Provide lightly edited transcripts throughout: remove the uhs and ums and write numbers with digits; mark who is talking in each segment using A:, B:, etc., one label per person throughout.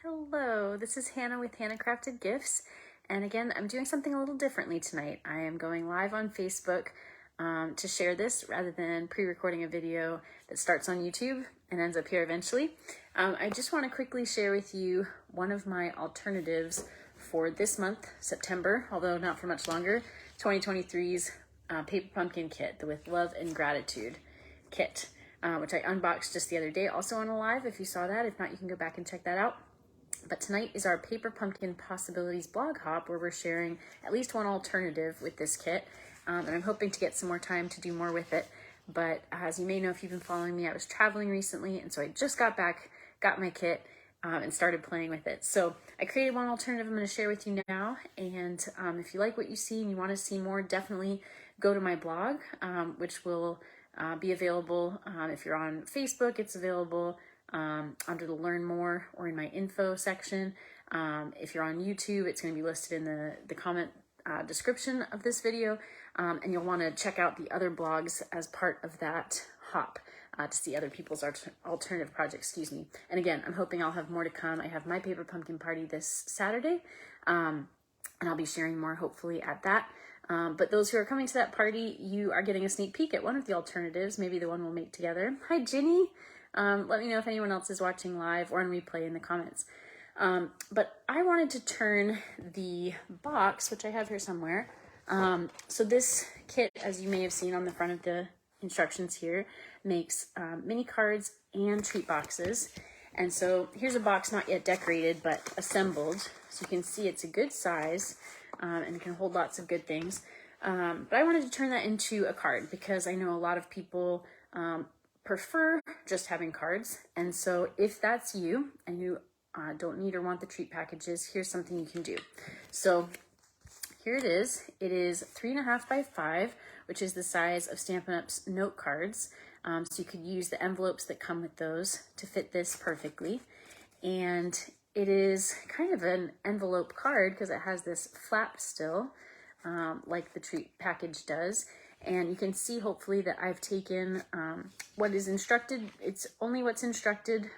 A: Hello, this is Hannah with Hannah Crafted Gifts, and again, I'm doing something a little differently tonight. I am going live on Facebook to share this rather than pre-recording a video that starts on YouTube and ends up here eventually. I just want to quickly share with you one of my alternatives for this month, September, although not for much longer, 2023's Paper Pumpkin Kit, the With Love and Gratitude kit, which I unboxed just the other day, also on a live if you saw that. If not, you can go back and check that out. But tonight is our Paper Pumpkin Possibilities blog hop, where we're sharing at least one alternative with this kit. And I'm hoping to get some more time to do more with it. But as you may know, if you've been following me, I was traveling recently, and so I just got back, got my kit, and started playing with it. So I created one alternative I'm going to share with you now. And if you like what you see and you want to see more, definitely go to my blog, which will be available. If you're on Facebook, it's available under the Learn More or in my info section. If you're on YouTube, it's going to be listed in the comment description of this video, and you'll want to check out the other blogs as part of that hop to see other people's alternative projects, And again, I'm hoping I'll have more to come. I have my Paper Pumpkin party this Saturday, and I'll be sharing more hopefully at that. But those who are coming to that party, you are getting a sneak peek at one of the alternatives, maybe the one we'll make together. Hi, Ginny. Let me know if anyone else is watching live or on replay in the comments. But I wanted to turn the box, which I have here somewhere. So this kit, as you may have seen on the front of the instructions here, makes mini cards and treat boxes. And so here's a box not yet decorated, but assembled. So you can see it's a good size and it can hold lots of good things. But I wanted to turn that into a card because I know a lot of people prefer just having cards. And so if that's you and you don't need or want the treat packages, here's something you can do. So here it is. It is 3.5 by 5, which is the size of Stampin' Up's note cards. So you could use the envelopes that come with those to fit this perfectly. And it is kind of an envelope card because it has this flap still, like the treat package does. And you can see hopefully that I've taken what is instructed. It's only what's instructed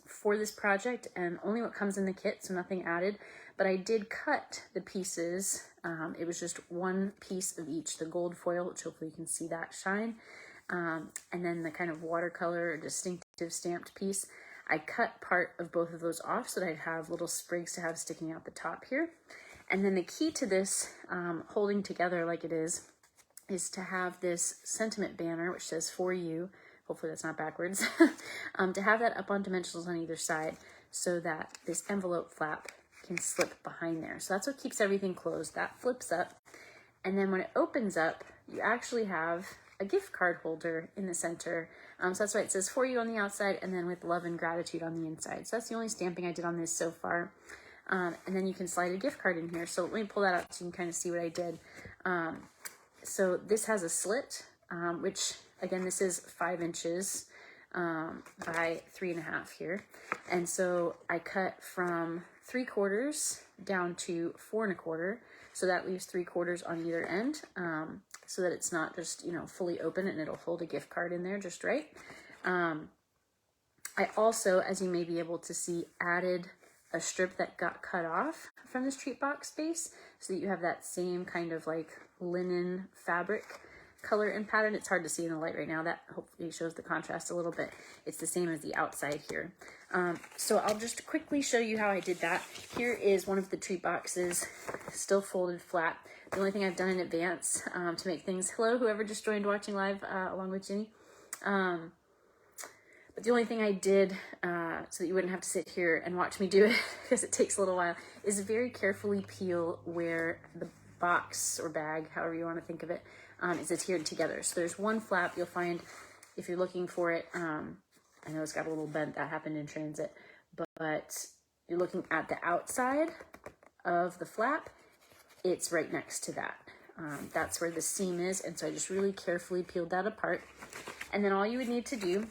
A: for this project and only what comes in the kit, so nothing added. But I did cut the pieces. It was just one piece of each, the gold foil, which hopefully you can see that shine, and then the kind of watercolor or distinctive stamped piece. I cut part of both of those off so that I'd have little sprigs to have sticking out the top here. And then the key to this holding together like it is to have this sentiment banner, which says "For You," hopefully that's not backwards, to have that up on dimensionals on either side so that this envelope flap can slip behind there. So that's what keeps everything closed. That flips up. And then when it opens up, you actually have a gift card holder in the center. So that's why it says "For You" on the outside and then "With Love and Gratitude" on the inside. So that's the only stamping I did on this so far. And then you can slide a gift card in here. So let me pull that out so you can kind of see what I did. So this has a slit, which again, this is 5 inches by 3.5 here. And so I cut from 3/4 down to 4.25. So that leaves 3/4 on either end, so that it's not just, fully open, and it'll hold a gift card in there just right. I also, as you may be able to see, added a strip that got cut off from this treat box base so that you have that same kind of like linen fabric color and pattern. It's hard to see in the light right now. That hopefully shows the contrast a little bit. It's the same as the outside here. So I'll just quickly show you how I did that. Here is one of the treat boxes, still folded flat. The only thing I've done in advance to make things, hello, whoever just joined watching live along with Ginny. But the only thing I did, so that you wouldn't have to sit here and watch me do it, because it takes a little while, is very carefully peel where the box or bag, however you want to think of it, is adhered together. So there's one flap you'll find if you're looking for it. I know it's got a little bent, that happened in transit, but you're looking at the outside of the flap, it's right next to that. That's where the seam is, and so I just really carefully peeled that apart. And then all you would need to do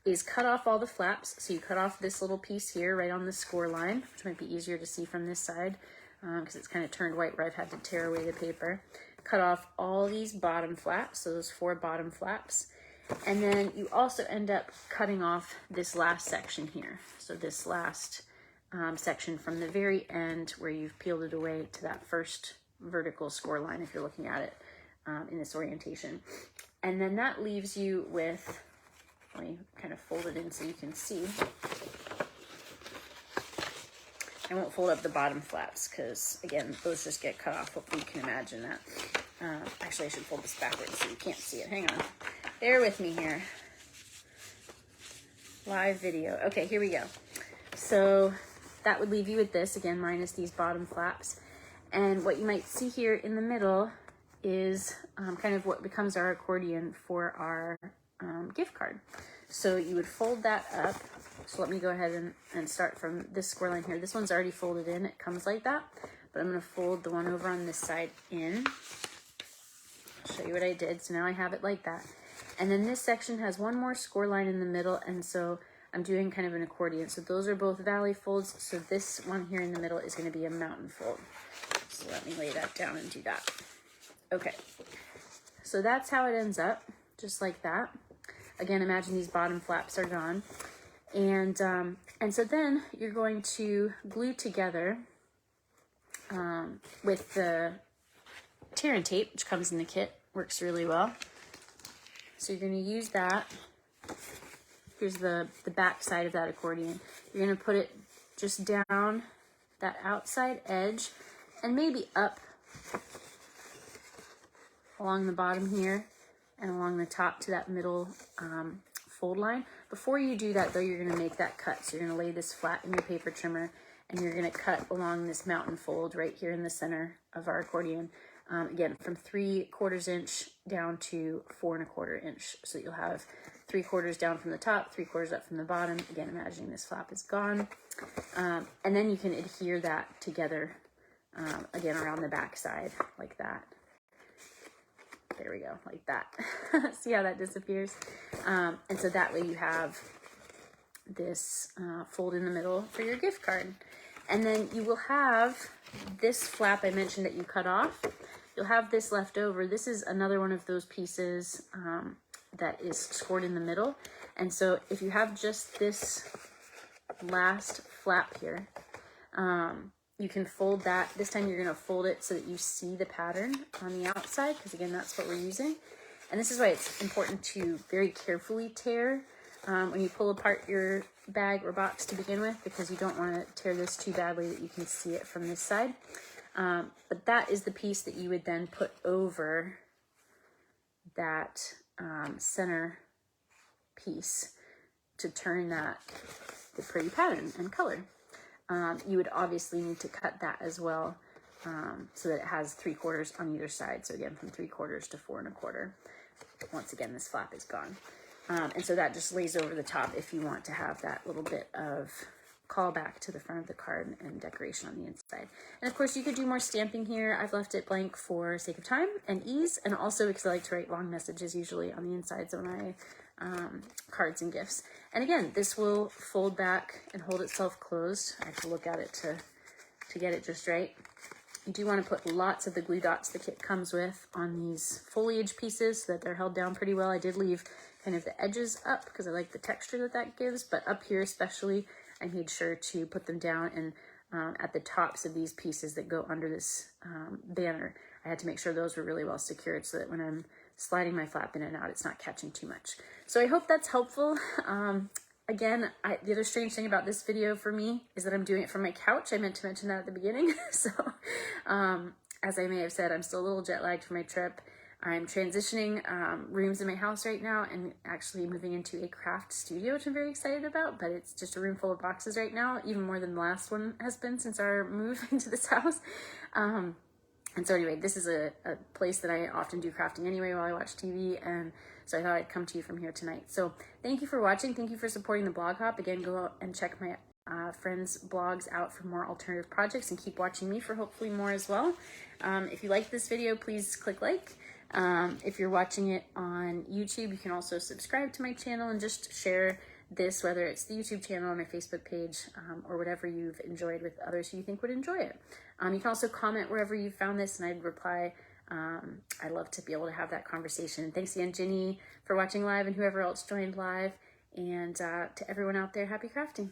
A: is cut off all the flaps. So you cut off this little piece here right on the score line, which might be easier to see from this side because it's kind of turned white where I've had to tear away the paper. Cut off all these bottom flaps, so those 4 bottom flaps, And then you also end up cutting off this last section here. So this last section from the very end where you've peeled it away to that first vertical score line if you're looking at it in this orientation. And then that leaves you with, let me kind of fold it in so you can see. I won't fold up the bottom flaps because, again, those just get cut off. Hopefully you can imagine that. Actually, I should fold this backwards so you can't see it. Hang on. Bear with me here. Live video. Okay, here we go. So that would leave you with this, again, minus these bottom flaps. And what you might see here in the middle is kind of what becomes our accordion for our gift card. So you would fold that up. So let me go ahead and start from this score line here. This one's already folded in. It comes like that. But I'm going to fold the one over on this side in. I'll show you what I did. So now I have it like that. And then this section has one more score line in the middle. And so I'm doing kind of an accordion. So those are both valley folds. So this one here in the middle is going to be a mountain fold. So let me lay that down and do that. Okay. So that's how it ends up. Just like that. Again, imagine these bottom flaps are gone. And so then you're going to glue together with the tear and tape, which comes in the kit, works really well. So you're going to use that. Here's the back side of that accordion. You're going to put it just down that outside edge and maybe up along the bottom here and along the top to that middle fold line. Before you do that though, you're going to make that cut. So you're going to lay this flat in your paper trimmer and you're going to cut along this mountain fold right here in the center of our accordion. Again, from 3/4 inch down to 4 1/4 inch. So you'll have 3/4 down from the top, 3/4 up from the bottom. Again, imagining this flap is gone. And then you can adhere that together again around the back side like that. There we go, like that. See how that disappears? And so that way you have this fold in the middle for your gift card. And then you will have this flap I mentioned that you cut off. You'll have this left over. This is another one of those pieces that is scored in the middle. And so if you have just this last flap here, you can fold that. This time you're going to fold it so that you see the pattern on the outside, because again, that's what we're using. And this is why it's important to very carefully tear when you pull apart your bag or box to begin with, because you don't want to tear this too badly that you can see it from this side. But that is the piece that you would then put over that center piece to turn that the pretty pattern and color. You would obviously need to cut that as well so that it has 3/4 on either side. So again, from 3/4 to 4 1/4. Once again, this flap is gone. And so that just lays over the top if you want to have that little bit of callback to the front of the card and decoration on the inside. And of course, you could do more stamping here. I've left it blank for sake of time and ease, and also because I like to write long messages usually on the insides of my cards and gifts. And again, this will fold back and hold itself closed. I have to look at it to get it just right. You do want to put lots of the glue dots the kit comes with on these foliage pieces so that they're held down pretty well. I did leave kind of the edges up because I like the texture that that gives, but up here especially, I made sure to put them down, and at the tops of these pieces that go under this banner, I had to make sure those were really well secured so that when I'm sliding my flap in and out, it's not catching too much. So I hope that's helpful. Again, the other strange thing about this video for me is that I'm doing it from my couch. I meant to mention that at the beginning. So as I may have said, I'm still a little jet lagged from my trip. I'm transitioning rooms in my house right now and actually moving into a craft studio, which I'm very excited about, but it's just a room full of boxes right now, even more than the last one has been since our move into this house. And so anyway, this is a place that I often do crafting anyway while I watch TV, and so I thought I'd come to you from here tonight. So thank you for watching. Thank you for supporting the blog hop. Again, go out and check my friends' blogs out for more alternative projects, and keep watching me for hopefully more as well. If you like this video, please click like. If you're watching it on YouTube, you can also subscribe to my channel and just share this, whether it's the YouTube channel or my Facebook page, or whatever you've enjoyed with others who you think would enjoy it. You can also comment wherever you found this, and I'd reply I love to be able to have that conversation. Thanks again, Jenny, for watching live, and whoever else joined live. And to everyone out there, happy crafting.